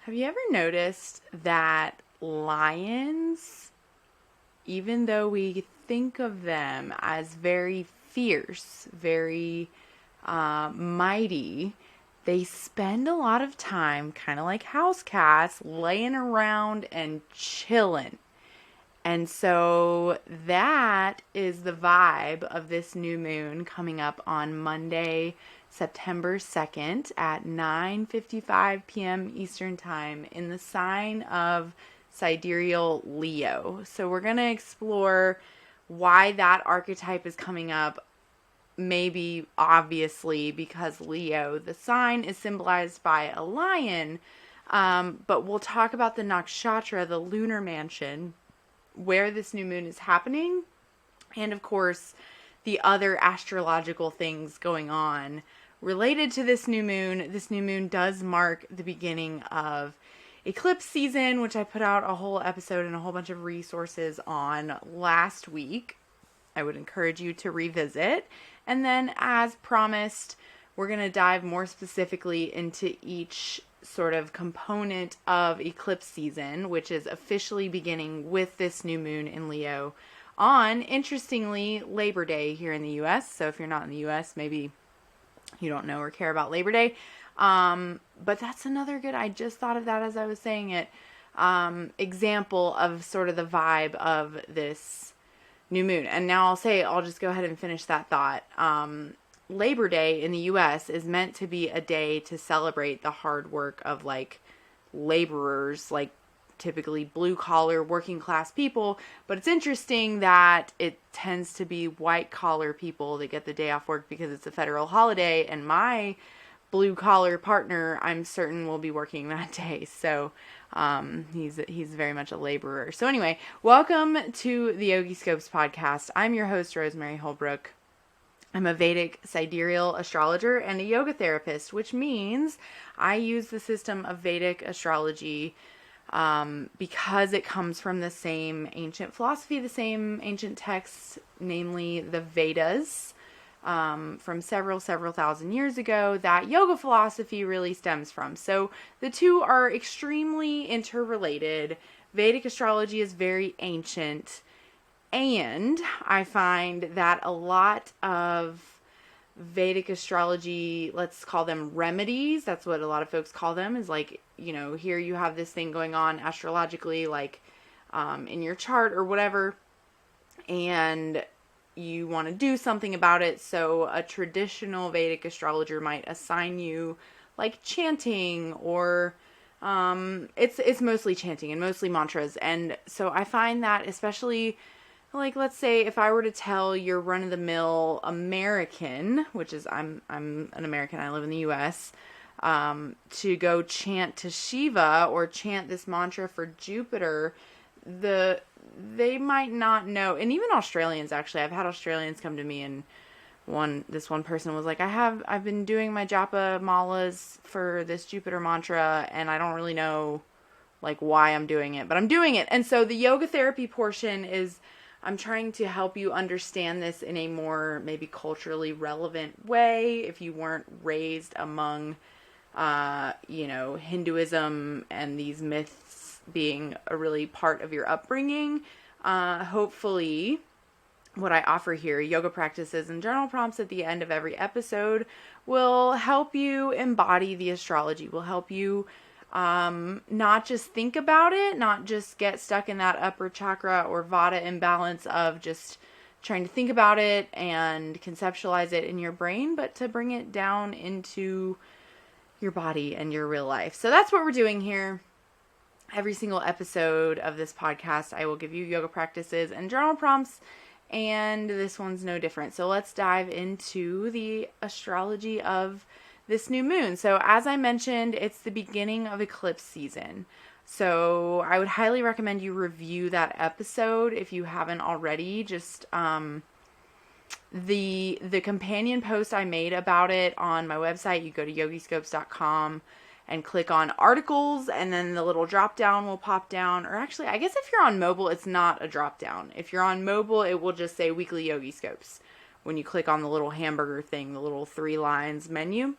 Have you ever noticed that lions, even though we think of them as very fierce, very mighty, they spend a lot of time, kind of like house cats, laying around and chilling. And so that is the vibe of this new moon coming up on Monday, September 2nd at 9:55 p.m. Eastern Time in the sign of sidereal Leo. So we're going to explore why that archetype is coming up. Maybe obviously because Leo, the sign, is symbolized by a lion. But we'll talk about the Nakshatra, the lunar mansion, where this new moon is happening, and of course the other astrological things going on related to this new moon. This new moon does mark the beginning of eclipse season, which I put out a whole episode and a whole bunch of resources on last week. I would encourage you to revisit. And then, as promised, we're going to dive more specifically into each sort of component of eclipse season, which is officially beginning with this new moon in Leo on, interestingly, Labor Day here in the U.S. So if you're not in the U.S., maybe you don't know or care about Labor Day. But that's another good, I just thought of that as I was saying it, example of sort of the vibe of this new moon. And now I'll just go ahead and finish that thought. Labor Day in the U.S. is meant to be a day to celebrate the hard work of like laborers, like typically blue collar working class people. But it's interesting that it tends to be white collar people that get the day off work because it's a federal holiday, and my blue collar partner, I'm certain, will be working that day. So he's very much a laborer. So anyway, welcome to the YOGISCOPES podcast. I'm your host, Rosemary Holbrook. I'm a Vedic sidereal astrologer and a yoga therapist, which means I use the system of Vedic astrology because it comes from the same ancient philosophy, the same ancient texts, namely the Vedas, from several thousand years ago, that yoga philosophy really stems from. So the two are extremely interrelated. Vedic astrology is very ancient. And I find that a lot of Vedic astrology, let's call them remedies, that's what a lot of folks call them, is like, here you have this thing going on astrologically, like in your chart or whatever, and you want to do something about it. So a traditional Vedic astrologer might assign you like chanting, or it's mostly chanting and mostly mantras. And so I find that especially, like, let's say if I were to tell your run-of-the-mill American, which is I'm an American, I live in the U.S., to go chant to Shiva or chant this mantra for Jupiter, they might not know. And even Australians, actually, I've had Australians come to me, and this one person was like, I've been doing my japa malas for this Jupiter mantra, and I don't really know like why I'm doing it, but I'm doing it. And so the yoga therapy portion is, I'm trying to help you understand this in a more maybe culturally relevant way. If you weren't raised among, Hinduism and these myths being a really part of your upbringing, hopefully what I offer here, yoga practices and journal prompts at the end of every episode, will help you embody the astrology, will help you not just think about it, not just get stuck in that upper chakra or vata imbalance of just trying to think about it and conceptualize it in your brain, but to bring it down into your body and your real life. So that's what we're doing here. Every single episode of this podcast, I will give you yoga practices and journal prompts, and this one's no different. So let's dive into the astrology of this new moon. So as I mentioned, it's the beginning of eclipse season. So I would highly recommend you review that episode if you haven't already. Just the companion post I made about it on my website, you go to yogiscopes.com and click on articles, and then the little drop down will pop down. Or actually, I guess if you're on mobile, it's not a drop down. If you're on mobile, it will just say weekly Yogiscopes when you click on the little hamburger thing, the little 3 lines menu.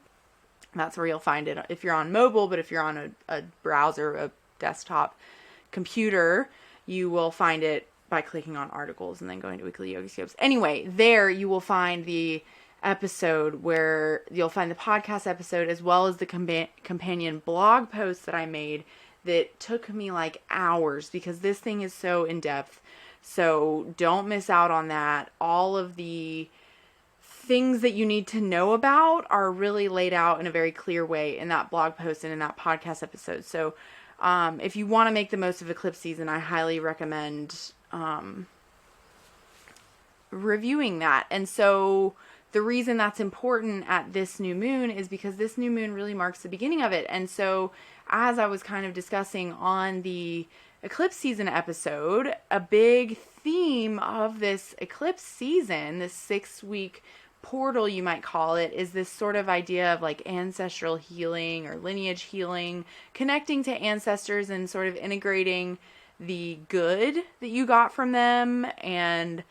That's where you'll find it if you're on mobile, but if you're on a browser, a desktop computer, you will find it by clicking on articles and then going to weekly YOGISCOPES. Anyway, there you will find the episode where you'll find the podcast episode as well as the companion blog post that I made that took me like hours because this thing is so in depth. So don't miss out on that. All of the things that you need to know about are really laid out in a very clear way in that blog post and in that podcast episode. So if you want to make the most of eclipse season, I highly recommend reviewing that. And so the reason that's important at this new moon is because this new moon really marks the beginning of it. And so as I was kind of discussing on the eclipse season episode, a big theme of this eclipse season, this 6-week portal, you might call it, is this sort of idea of like ancestral healing or lineage healing, connecting to ancestors and sort of integrating the good that you got from them and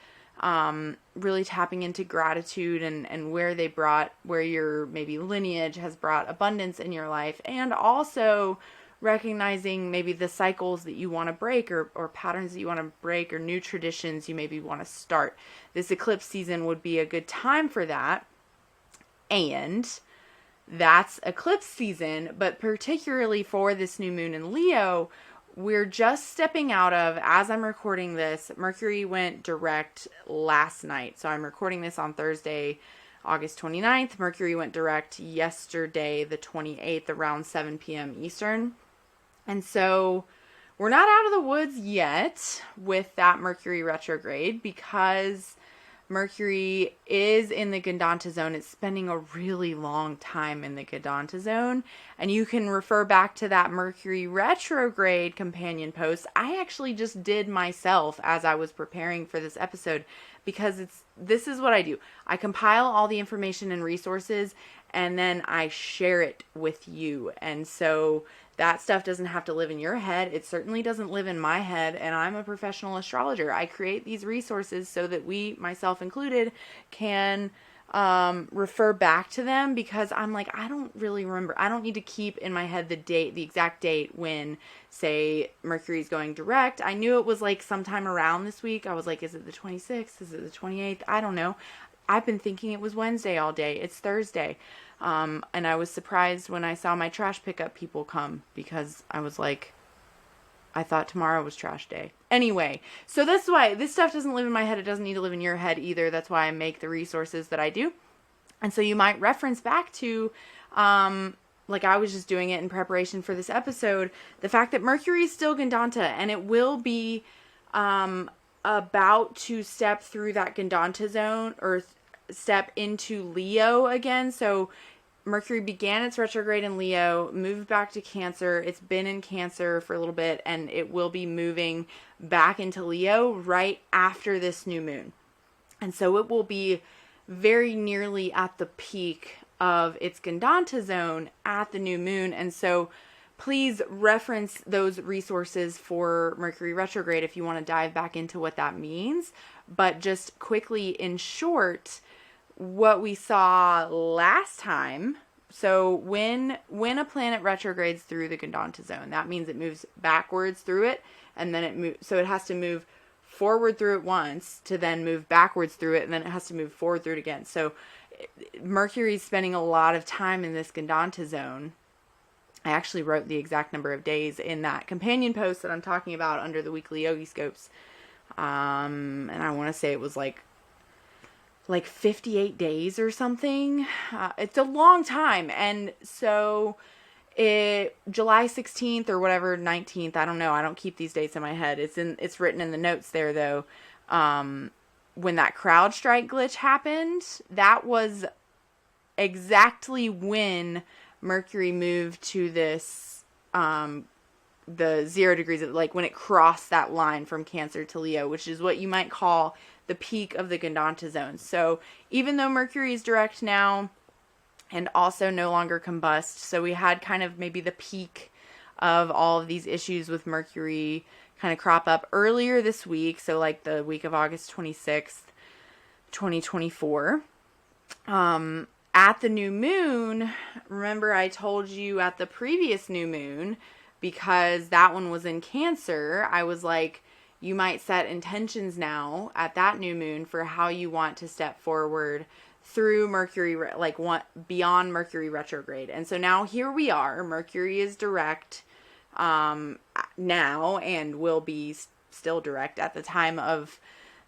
really tapping into gratitude and where your maybe lineage has brought abundance in your life, and also recognizing maybe the cycles that you want to break or patterns that you want to break or new traditions you maybe want to start. This eclipse season would be a good time for that. And that's eclipse season, but particularly for this new moon in Leo, we're just stepping out of, as I'm recording this, Mercury went direct last night. So I'm recording this on Thursday, August 29th. Mercury went direct yesterday, the 28th, around 7 p.m. Eastern. And so we're not out of the woods yet with that Mercury retrograde because Mercury is in the Gandanta zone. It's spending a really long time in the Gandanta zone. And you can refer back to that Mercury retrograde companion post I actually just did myself as I was preparing for this episode, because this is what I do. I compile all the information and resources and then I share it with you. And so that stuff doesn't have to live in your head. It certainly doesn't live in my head. And I'm a professional astrologer. I create these resources so that we, myself included, can refer back to them, because I'm like, I don't really remember. I don't need to keep in my head the exact date when, say, Mercury's going direct. I knew it was like sometime around this week. I was like, is it the 26th? Is it the 28th? I don't know. I've been thinking it was Wednesday all day. It's Thursday. And I was surprised when I saw my trash pickup people come, because I was like, I thought tomorrow was trash day. Anyway, so that's why this stuff doesn't live in my head. It doesn't need to live in your head either. That's why I make the resources that I do. And so you might reference back to, like I was just doing it in preparation for this episode, the fact that Mercury is still Gandanta, and it will be about to step through that Gandanta zone, or step into Leo again. So Mercury began its retrograde in Leo, moved back to Cancer. It's been in Cancer for a little bit, and it will be moving back into Leo right after this new moon. And so it will be very nearly at the peak of its Gandanta zone at the new moon. And so please reference those resources for Mercury retrograde if you want to dive back into what that means. But just quickly, in short, what we saw last time, so when a planet retrogrades through the Gandanta zone, that means it moves backwards through it, and then it moves, so it has to move forward through it once to then move backwards through it, and then it has to move forward through it again. So Mercury's spending a lot of time in this Gandanta zone. I actually wrote the exact number of days in that companion post that I'm talking about under the weekly YOGISCOPES. And I want to say it was like 58 days or something. It's a long time. And so July 16th or whatever, 19th, I don't know. I don't keep these dates in my head. It's written in the notes there though. When that crowd strike glitch happened, that was exactly when Mercury moved to this, the 0 degrees, like when it crossed that line from Cancer to Leo, which is what you might call the peak of the Gandanta zone. So even though Mercury is direct now and also no longer combust, so we had kind of maybe the peak of all of these issues with Mercury kind of crop up earlier this week. So like the week of August 26th, 2024. at the new moon, remember I told you at the previous new moon, because that one was in Cancer, I was like, you might set intentions now at that new moon for how you want to step forward through Mercury, like beyond Mercury retrograde. And so now here we are. Mercury is direct now and will be still direct at the time of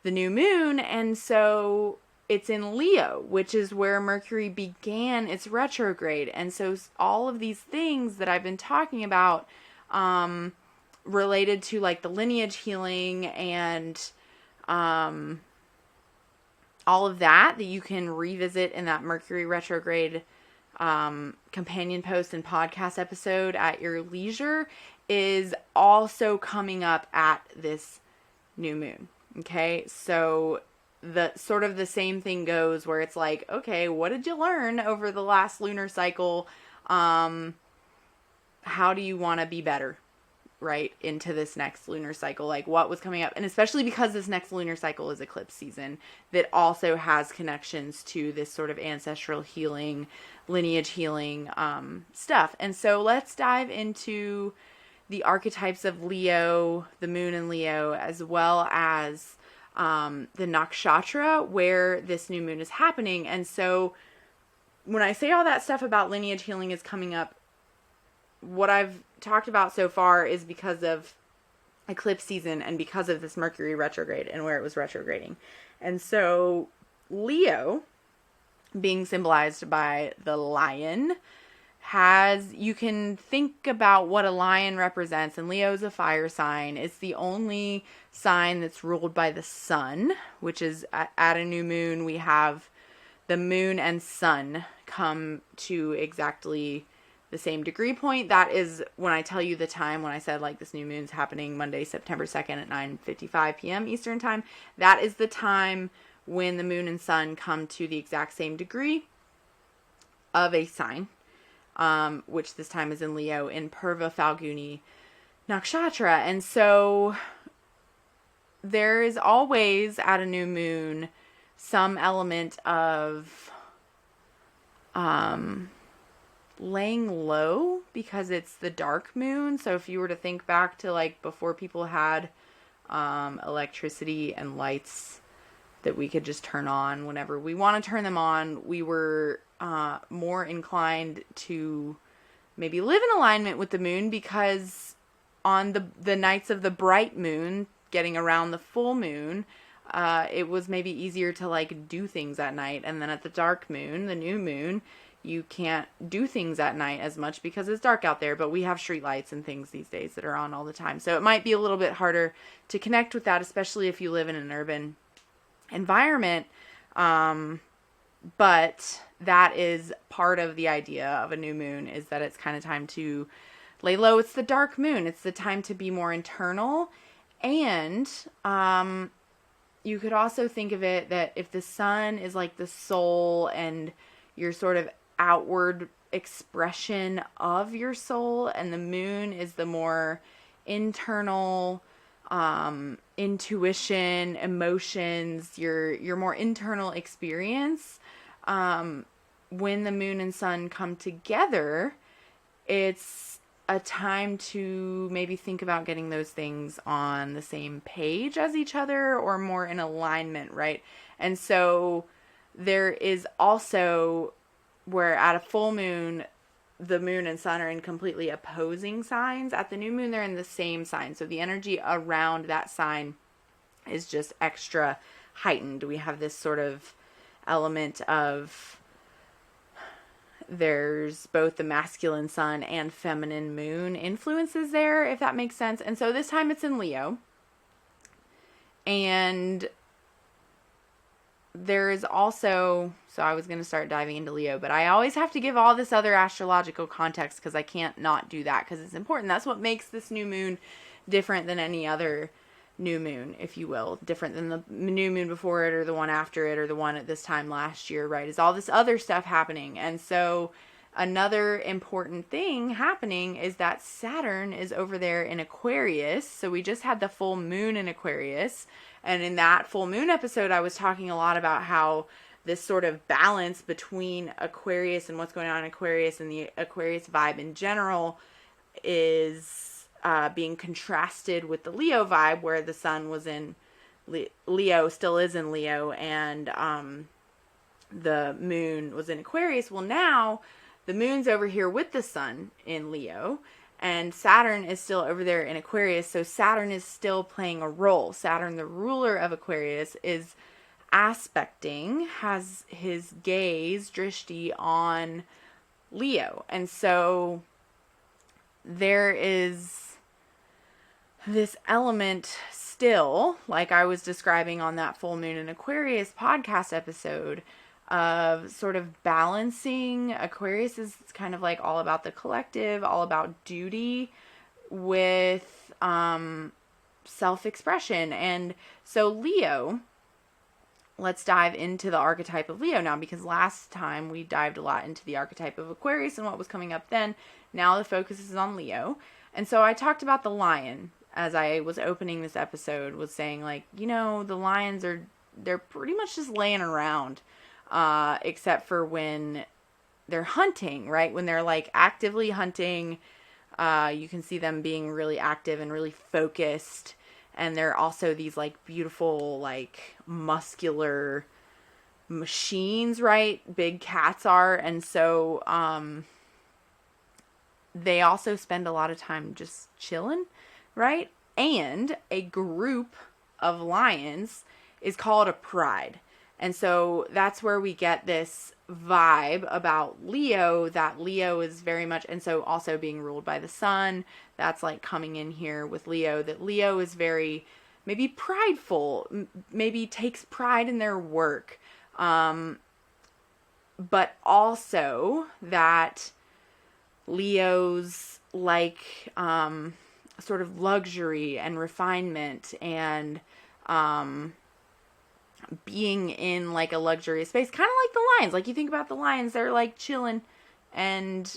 the new moon. And so it's in Leo, which is where Mercury began its retrograde. And so all of these things that I've been talking about related to like the lineage healing and all of that you can revisit in that Mercury retrograde companion post and podcast episode at your leisure, is also coming up at this new moon. Okay, so the sort of the same thing goes where it's like, okay, what did you learn over the last lunar cycle? How do you want to be better, right, into this next lunar cycle? Like, what was coming up? And especially because this next lunar cycle is eclipse season, that also has connections to this sort of ancestral healing, lineage healing stuff. And so let's dive into the archetypes of Leo, the moon in Leo, as well as the Nakshatra where this new moon is happening. And so when I say all that stuff about lineage healing is coming up, what I've talked about so far is because of eclipse season and because of this Mercury retrograde and where it was retrograding. And so Leo, being symbolized by the lion, you can think about what a lion represents, and Leo is a fire sign. It's the only sign that's ruled by the sun, which is at a new moon, we have the moon and sun come to exactly the same degree point. That is when I tell you the time, when I said like this new moon's happening Monday, September 2nd at 9:55 p.m. Eastern time. That is the time when the moon and sun come to the exact same degree of a sign, which this time is in Leo in Purva, Phalguni, Nakshatra. And so there is always at a new moon some element of laying low because it's the dark moon. So if you were to think back to like before people had electricity and lights that we could just turn on whenever we want to turn them on, we were more inclined to maybe live in alignment with the moon, because on the nights of the bright moon, getting around the full moon, it was maybe easier to like do things at night. And then at the dark moon, the new moon, you can't do things at night as much because it's dark out there, but we have street lights and things these days that are on all the time. So it might be a little bit harder to connect with that, especially if you live in an urban environment. But that is part of the idea of a new moon, is that it's kind of time to lay low. It's the dark moon. It's the time to be more internal. And you could also think of it that if the sun is like the soul and your sort of outward expression of your soul, and the moon is the more internal intuition, emotions, your more internal experience. When the moon and sun come together, it's a time to maybe think about getting those things on the same page as each other, or more in alignment, right? And so there is also where at a full moon, the moon and sun are in completely opposing signs. At the new moon, they're in the same sign. So the energy around that sign is just extra heightened. We have this sort of element of, there's both the masculine sun and feminine moon influences there, if that makes sense. And so this time it's in Leo. And there is also, so I was going to start diving into Leo, but I always have to give all this other astrological context because I can't not do that, because it's important. That's what makes this new moon different than any other new moon, if you will. Different than the new moon before it, or the one after it, or the one at this time last year, right? Is all this other stuff happening. And so another important thing happening is that Saturn is over there in Aquarius. So we just had the full moon in Aquarius. And in that full moon episode, I was talking a lot about how this sort of balance between Aquarius and what's going on in Aquarius and the Aquarius vibe in general is being contrasted with the Leo vibe, where the sun was in Leo, still is in Leo, and the moon was in Aquarius. Well, now the moon's over here with the sun in Leo, and Saturn is still over there in Aquarius, so Saturn is still playing a role. Saturn, the ruler of Aquarius, is aspecting, has his gaze, drishti, on Leo. And so there is this element still, like I was describing on that full moon in Aquarius podcast episode, of sort of balancing. Aquarius is kind of like all about the collective, all about duty with self-expression. And so Leo, let's dive into the archetype of Leo now, because last time we dived a lot into the archetype of Aquarius and what was coming up then. Now the focus is on Leo. And so I talked about the lion as I was opening this episode, was saying, like, you know, the lions they're pretty much just laying around, except for when they're hunting, right? When they're like actively hunting, you can see them being really active and really focused. And they're also these like beautiful, like muscular machines, right? Big cats are. And so, they also spend a lot of time just chilling, right? And a group of lions is called a pride. And so that's where we get this vibe about Leo, that Leo is very much, and so also being ruled by the sun, that's like coming in here with Leo, that Leo is very maybe prideful, maybe takes pride in their work, but also that Leo's like sort of luxury and refinement and being in like a luxurious space, kind of like the lions. Like you think about the lions, they're like chilling and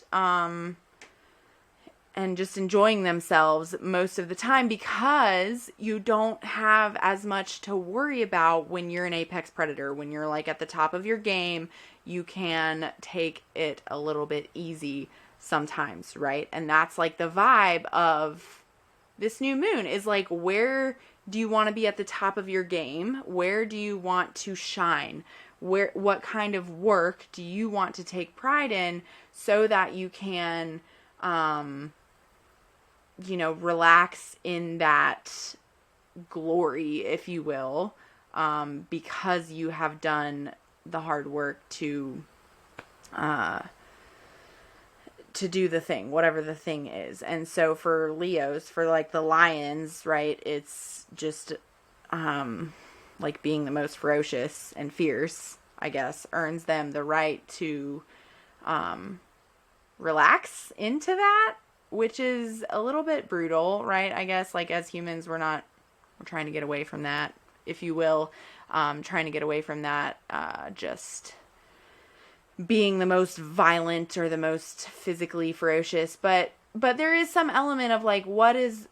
just enjoying themselves most of the time, because you don't have as much to worry about when you're an apex predator. When you're like at the top of your game, you can take it a little bit easy sometimes, right? And that's like the vibe of this new moon, is like, where do you want to be at the top of your game? Where do you want to shine? What kind of work do you want to take pride in, so that you can, relax in that glory, if you will, because you have done the hard work to do the thing, whatever the thing is. And so for Leos, for like the lions, right, it's just like being the most ferocious and fierce, I guess, earns them the right to relax into that, which is a little bit brutal, right? I guess, like, as humans, we're trying to get away from that, if you will, trying to get away from that, just being the most violent or the most physically ferocious, but there is some element of like, what is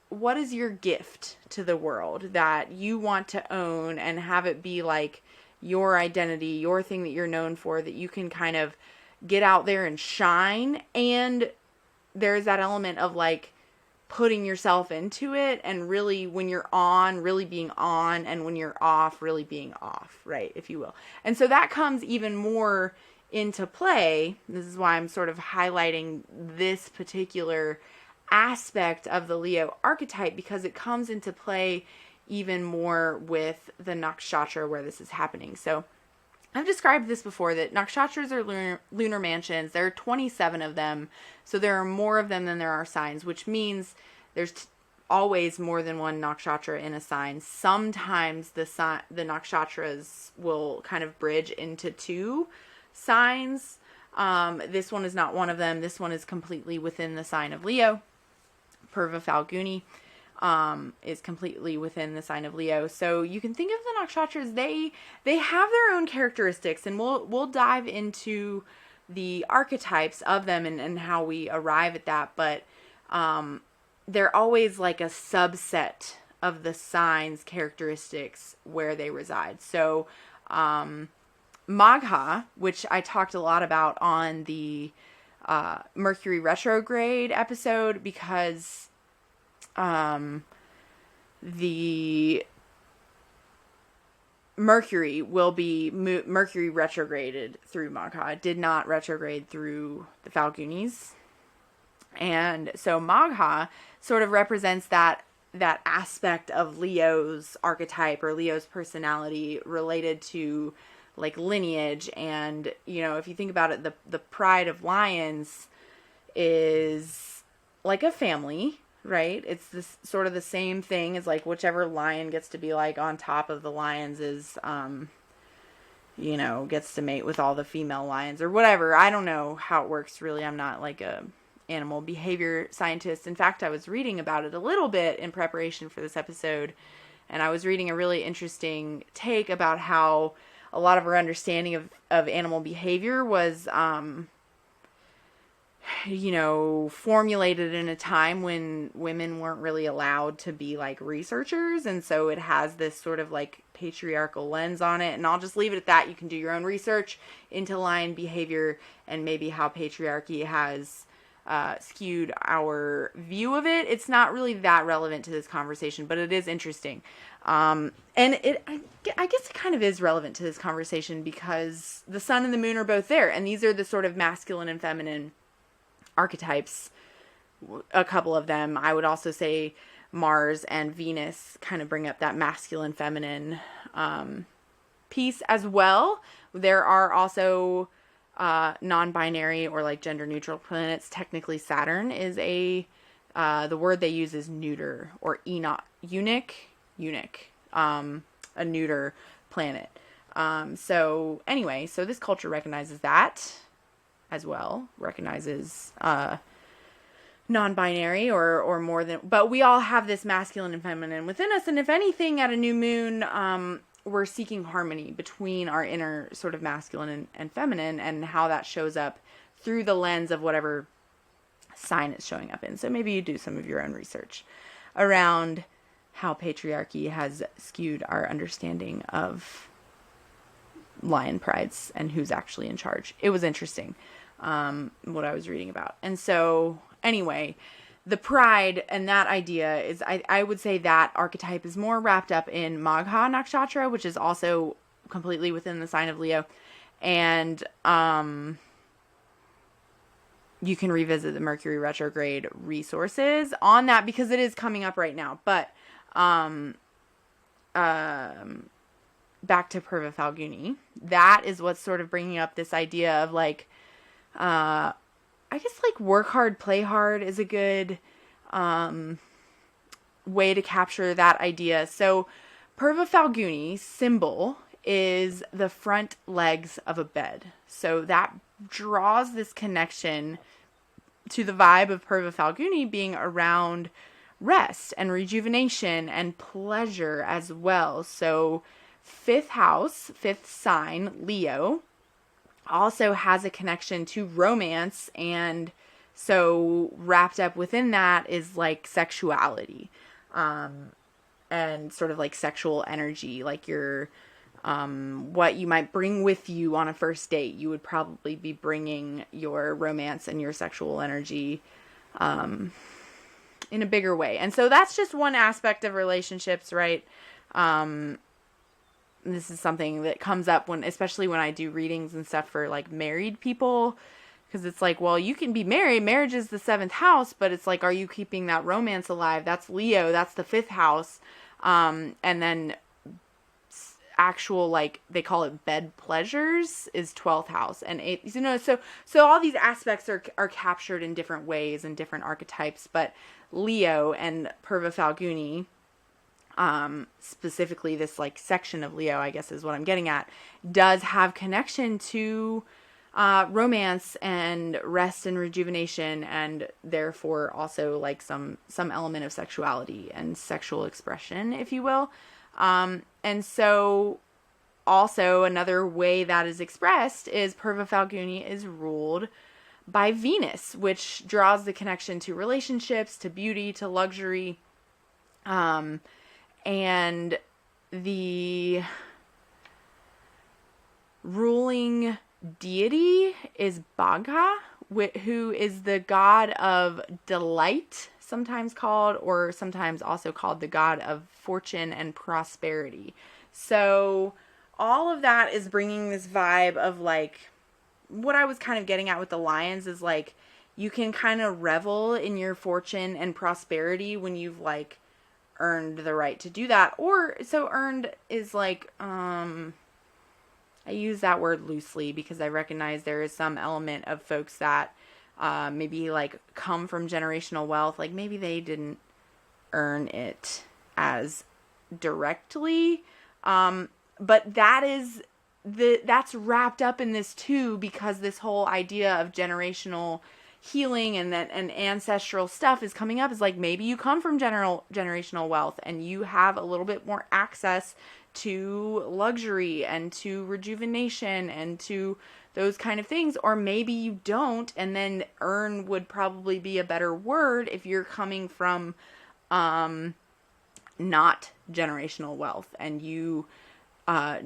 your gift to the world that you want to own and have it be like your identity, your thing that you're known for, that you can kind of get out there and shine. And there's that element of like putting yourself into it, and really, when you're on, really being on, and when you're off, really being off, right, if you will. And so that comes even more into play. This is why I'm sort of highlighting this particular aspect of the Leo archetype, because it comes into play even more with the Nakshatra where this is happening. So I've described this before, that Nakshatras are lunar mansions. There are 27 of them, so there are more of them than there are signs, which means there's always more than one Nakshatra in a sign. Sometimes the Nakshatras will kind of bridge into two signs. This one is not one of them. This one is completely within the sign of Leo. Purva Phalguni is completely within the sign of Leo. So you can think of the Nakshatras, they have their own characteristics, and we'll dive into the archetypes of them and how we arrive at that, but they're always like a subset of the sign's characteristics where they reside. So Magha, which I talked a lot about on the Mercury Retrograde episode, because the Mercury will be Mercury retrograded through Magha. It did not retrograde through the Phalgunis. And so Magha sort of represents that aspect of Leo's archetype or Leo's personality related to like lineage. And, you know, if you think about it, the pride of lions is like a family, right? It's this sort of the same thing as like whichever lion gets to be like on top of the lions is, you know, gets to mate with all the female lions or whatever. I don't know how it works really. I'm not like a animal behavior scientist. In fact, I was reading about it a little bit in preparation for this episode, and I was reading a really interesting take about how a lot of our understanding of animal behavior was, you know, formulated in a time when women weren't really allowed to be like researchers. And so it has this sort of like patriarchal lens on it. And I'll just leave it at that. You can do your own research into lion behavior and maybe how patriarchy has skewed our view of it. It's not really that relevant to this conversation, but it is interesting. And I guess it kind of is relevant to this conversation because the sun and the moon are both there. And these are the sort of masculine and feminine archetypes, a couple of them. I would also say Mars and Venus kind of bring up that masculine feminine piece as well. There are also non-binary or like gender neutral planets. Technically Saturn is the word they use is neuter or eunuch, a neuter planet. So anyway, so this culture recognizes that as well, recognizes non-binary or more than, but we all have this masculine and feminine within us. And if anything, at a new moon, we're seeking harmony between our inner sort of masculine and feminine, and how that shows up through the lens of whatever sign it's showing up in. So maybe you do some of your own research around how patriarchy has skewed our understanding of lion prides and who's actually in charge. It was interesting, what I was reading about. And so anyway, the pride and that idea is, I would say that archetype is more wrapped up in Magha Nakshatra, which is also completely within the sign of Leo. And you can revisit the Mercury retrograde resources on that because it is coming up right now. But back to Purva Phalguni, that is what's sort of bringing up this idea of like, I guess like work hard, play hard is a good way to capture that idea. So Purva Phalguni symbol is the front legs of a bed. So that draws this connection to the vibe of Purva Phalguni being around rest and rejuvenation and pleasure as well. So fifth house, fifth sign, Leo, also has a connection to romance, and so wrapped up within that is like sexuality, and sort of like sexual energy, like your what you might bring with you on a first date. You would probably be bringing your romance and your sexual energy in a bigger way. And so that's just one aspect of relationships, right? This is something that comes up especially when I do readings and stuff for like married people, because it's like, well, you can be married. Marriage is the seventh house, but it's like, are you keeping that romance alive? That's Leo. That's the fifth house. And then actual, like they call it bed pleasures, is 12th house and 8th, you know, so all these aspects are captured in different ways and different archetypes. But Leo and Purva Phalguni, specifically this like section of Leo, I guess is what I'm getting at, does have connection to romance and rest and rejuvenation, and therefore also like some element of sexuality and sexual expression, if you will. And so also another way that is expressed is Purva Phalguni is ruled by Venus, which draws the connection to relationships, to beauty, to luxury, and the ruling deity is Bhaga, who is the god of delight, sometimes called, or sometimes also called the god of fortune and prosperity. So all of that is bringing this vibe of like, what I was kind of getting at with the lions is like, you can kind of revel in your fortune and prosperity when you've like earned the right to do that. Or so earned is like, I use that word loosely because I recognize there is some element of folks that maybe like come from generational wealth. Like maybe they didn't earn it as directly. But that's wrapped up in this too, because this whole idea of generational healing and ancestral stuff is coming up. Is like, maybe you come from generational wealth and you have a little bit more access to luxury and to rejuvenation and to those kind of things, or maybe you don't, and then earn would probably be a better word if you're coming from not generational wealth, and you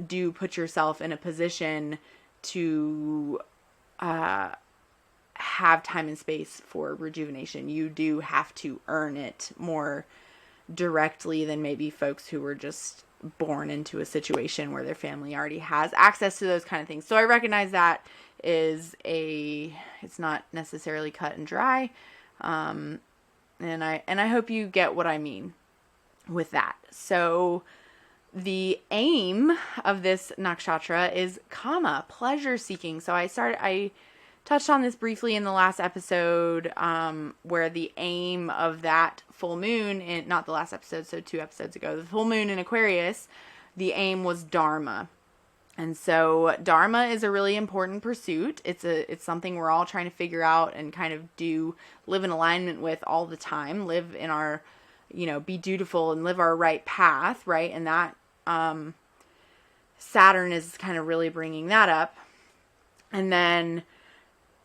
do put yourself in a position to have time and space for rejuvenation. You do have to earn it more directly than maybe folks who were just born into a situation where their family already has access to those kind of things. So I recognize that it's not necessarily cut and dry. And I hope you get what I mean with that. So the aim of this nakshatra is kama, pleasure seeking. So I touched on this briefly in the last episode, where the aim of that full moon, not the last episode, so 2 episodes ago, the full moon in Aquarius, the aim was dharma. And so dharma is a really important pursuit. It's something we're all trying to figure out and kind of live in alignment with all the time, live in our, be dutiful and live our right path, right? And that, Saturn is kind of really bringing that up. And then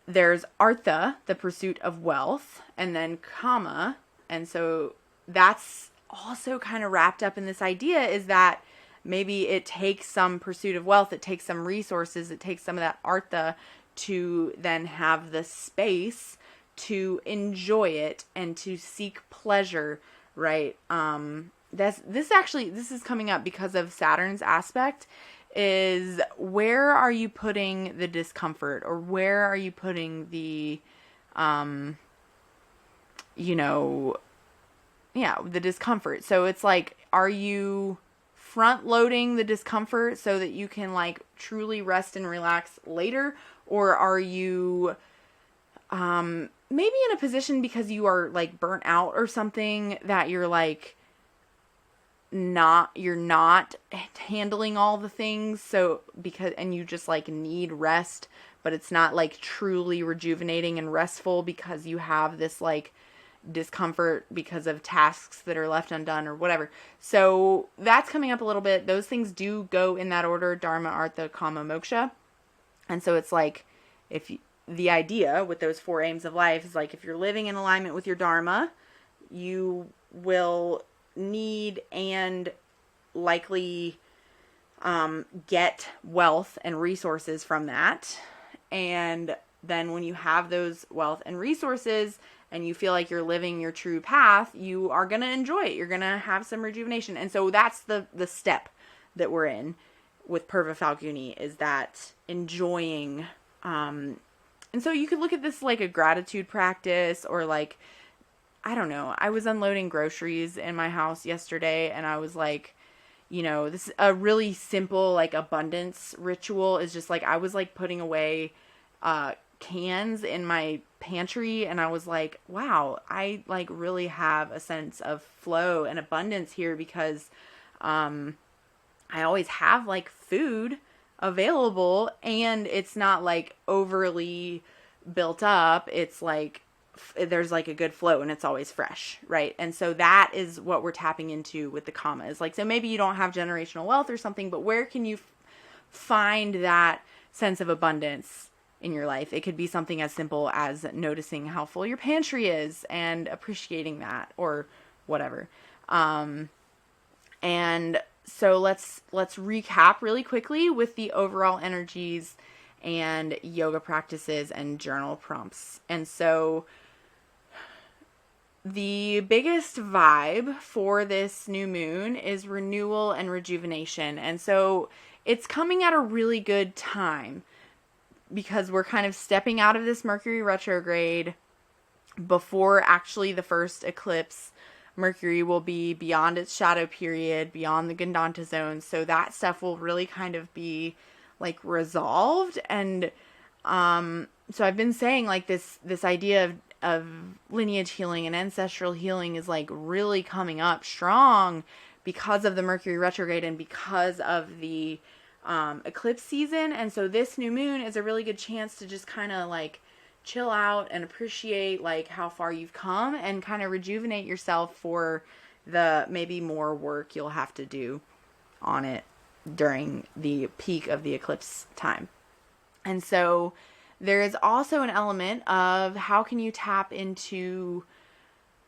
there's artha, the pursuit of wealth, and then kama. And so that's also kind of wrapped up in this idea, is that maybe it takes some pursuit of wealth, it takes some resources, it takes some of that artha to then have the space to enjoy it and to seek pleasure, right? This is coming up because of Saturn's aspect. Is where are you putting the discomfort, or where are you putting the, the discomfort? So it's like, are you front loading the discomfort so that you can like truly rest and relax later? Or are you, maybe in a position because you are like burnt out or something, that you're like, you're not handling all the things, so and you just like need rest, but it's not like truly rejuvenating and restful because you have this like discomfort because of tasks that are left undone or whatever. So that's coming up a little bit. Those things do go in that order: dharma, artha, kama, moksha. And so it's like, the idea with those 4 aims of life is like, if you're living in alignment with your dharma, you will need and likely get wealth and resources from that. And then when you have those wealth and resources and you feel like you're living your true path, you are going to enjoy it. You're going to have some rejuvenation. And so that's the step that we're in with Purva Phalguni, is that enjoying. And so you could look at this like a gratitude practice, or like, I don't know. I was unloading groceries in my house yesterday, and I was like, this is a really simple like abundance ritual, is just like, I was like putting away cans in my pantry, and I was like, wow, I like really have a sense of flow and abundance here, because I always have like food available, and it's not like overly built up. It's like, there's like a good flow and it's always fresh, right? And so that is what we're tapping into with the kama, is like, so maybe you don't have generational wealth or something, but where can you find that sense of abundance in your life? It could be something as simple as noticing how full your pantry is and appreciating that, or whatever. And So let's recap really quickly with the overall energies and yoga practices and journal prompts. And so the biggest vibe for this new moon is renewal and rejuvenation. And so it's coming at a really good time because we're kind of stepping out of this Mercury retrograde before actually the first eclipse. Mercury will be beyond its shadow period, beyond the Gandanta zone. So that stuff will really kind of be like resolved. And so I've been saying like this idea of lineage healing and ancestral healing is like really coming up strong because of the Mercury retrograde and because of the eclipse season. And so this new moon is a really good chance to just kind of like chill out and appreciate like how far you've come and kind of rejuvenate yourself for the maybe more work you'll have to do on it during the peak of the eclipse time. And so there is also an element of how can you tap into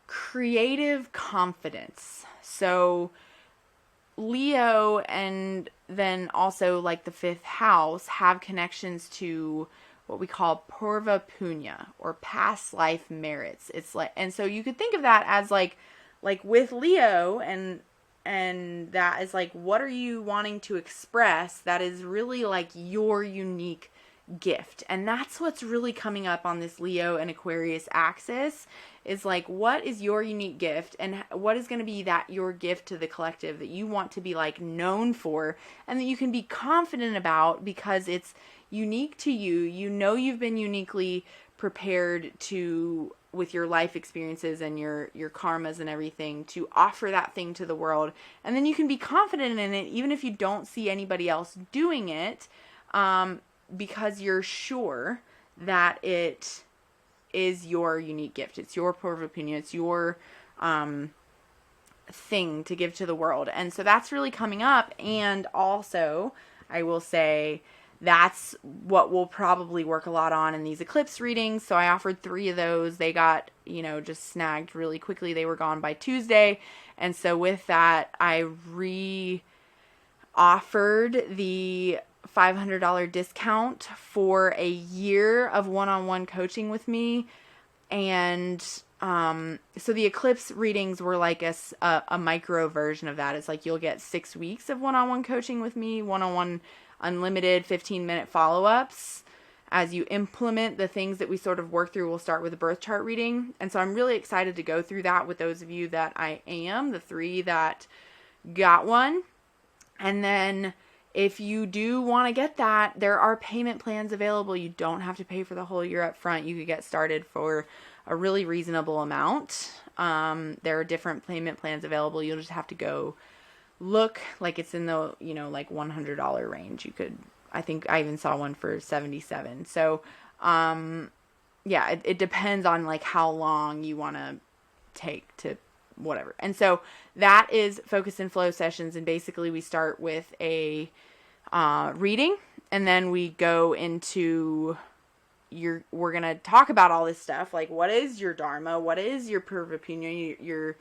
creative confidence. So Leo and then also like the fifth house have connections to what we call Purva Punya or past life merits. It's like, and so you could think of that as like with Leo and that is like, what are you wanting to express that is really like your unique gift? And that's what's really coming up on this Leo and Aquarius axis is like, what is your unique gift and what is going to be that your gift to the collective that you want to be like known for and that you can be confident about because it's unique to you. You know, you've been uniquely prepared to, with your life experiences and your karmas and everything, to offer that thing to the world. And then you can be confident in it even if you don't see anybody else doing it, because you're sure that it is your unique gift. It's your Purva Punya. It's your thing to give to the world. And so that's really coming up. And also, I will say, that's what we'll probably work a lot on in these eclipse readings. So I offered 3 of those. They got, just snagged really quickly. They were gone by Tuesday. And so with that, I re-offered the $500 discount for a year of one-on-one coaching with me. And so the eclipse readings were like a micro version of that. It's like you'll get 6 weeks of one-on-one coaching with me, one-on-one unlimited 15-minute follow-ups as you implement the things that we sort of work through. We'll start with a birth chart reading. And so I'm really excited to go through that with those of you that I am, the 3 that got one. And then if you do want to get that, there are payment plans available. You don't have to pay for the whole year up front. You could get started for a really reasonable amount. There are different payment plans available. You'll just have to go look, like it's in the, like $100 range. You could, I think I even saw one for $77. So, yeah, it depends on like how long you want to take to whatever. And so that is focus and flow sessions. And basically we start with a reading, and then we go into we're going to talk about all this stuff. Like, what is your Dharma? What is your Purva Punya? Your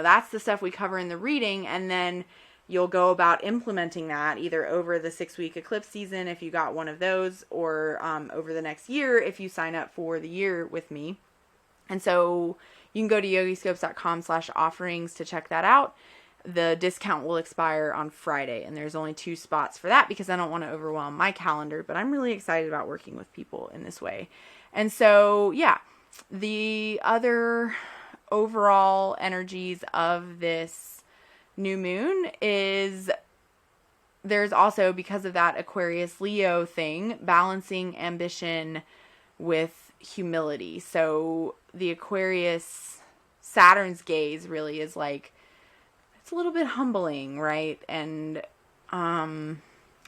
that's the stuff we cover in the reading. And then you'll go about implementing that either over the 6-week eclipse season, if you got one of those, or over the next year, if you sign up for the year with me. And so you can go to yogiscopes.com/offerings to check that out. The discount will expire on Friday, and there's only 2 spots for that because I don't want to overwhelm my calendar, but I'm really excited about working with people in this way. And so, yeah, the other overall energies of this new moon is there's also, because of that Aquarius Leo thing, balancing ambition with humility. So the Aquarius Saturn's gaze really is like, it's a little bit humbling, right? And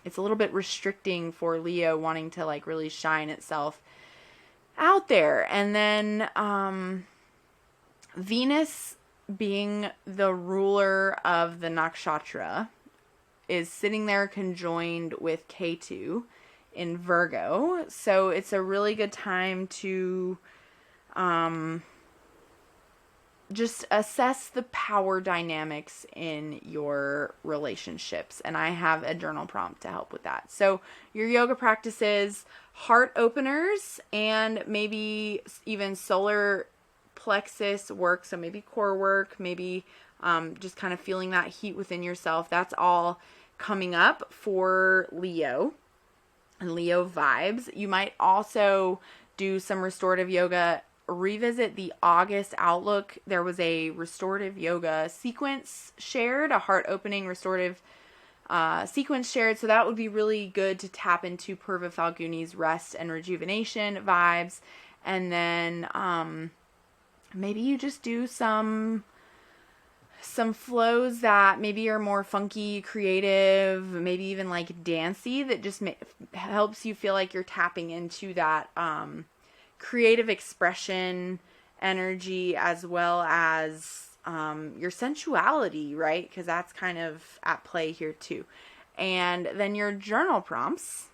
it's a little bit restricting for Leo wanting to like really shine itself out there. And then Venus, being the ruler of the Nakshatra, is sitting there conjoined with Ketu in Virgo. So it's a really good time to just assess the power dynamics in your relationships. And I have a journal prompt to help with that. So your yoga practices, heart openers, and maybe even solar plexus work. So maybe core work, maybe just kind of feeling that heat within yourself. That's all coming up for Leo and Leo vibes. You might also do some restorative yoga. Revisit the August outlook. There was a restorative yoga sequence shared, a heart opening restorative sequence shared. So that would be really good to tap into Purva Phalguni's rest and rejuvenation vibes. And then maybe you just do some flows that maybe are more funky, creative, maybe even like dancey, that just helps you feel like you're tapping into that creative expression energy, as well as your sensuality, right? Because that's kind of at play here too. And then your journal prompts,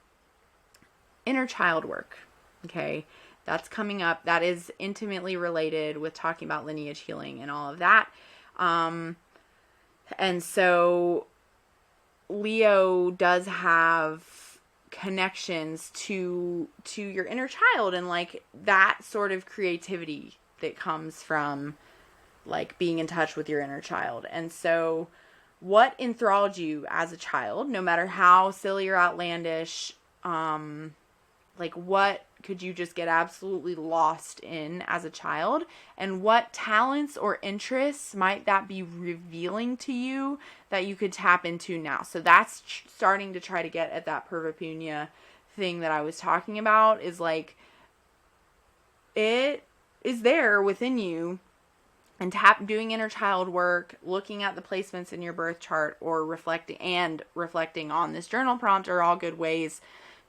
inner child work, okay? That's coming up. That is intimately related with talking about lineage healing and all of that. And so Leo does have connections to your inner child, and like that sort of creativity that comes from like being in touch with your inner child. And so what enthralled you as a child, no matter how silly or outlandish, like what could you just get absolutely lost in as a child, and what talents or interests might that be revealing to you that you could tap into now? So that's starting to try to get at that Purva Punya thing that I was talking about, is like it is there within you, and doing inner child work, looking at the placements in your birth chart, or reflecting on this journal prompt are all good ways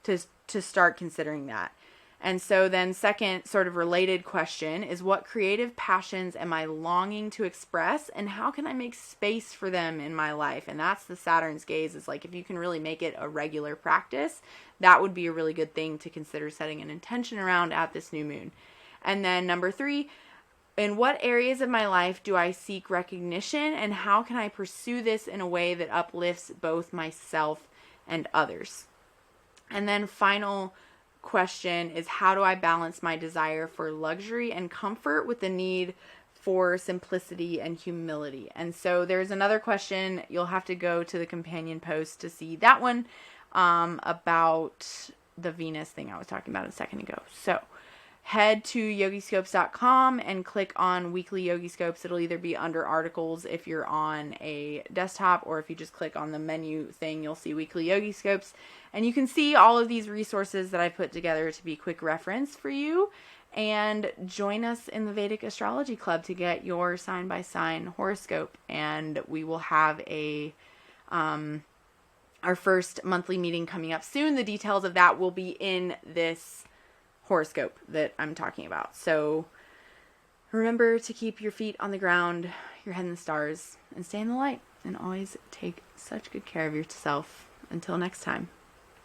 to start considering that. And so then second sort of related question is, what creative passions am I longing to express, and how can I make space for them in my life? And that's the Saturn's gaze, is like if you can really make it a regular practice, that would be a really good thing to consider setting an intention around at this new moon. And then number 3, in what areas of my life do I seek recognition, and how can I pursue this in a way that uplifts both myself and others? And then final question is, how do I balance my desire for luxury and comfort with the need for simplicity and humility? And so there's another question. You'll have to go to the companion post to see that one, about the Venus thing I was talking about a second ago. So head to yogiscopes.com and click on weekly Yogiscopes. It'll either be under articles if you're on a desktop, or if you just click on the menu thing, you'll see weekly Yogiscopes. And you can see all of these resources that I put together to be quick reference for you. And join us in the Vedic Astrology Club to get your sign-by-sign horoscope. And we will have our first monthly meeting coming up soon. The details of that will be in this horoscope that I'm talking about. So remember to keep your feet on the ground, your head in the stars, and stay in the light. And always take such good care of yourself. Until next time.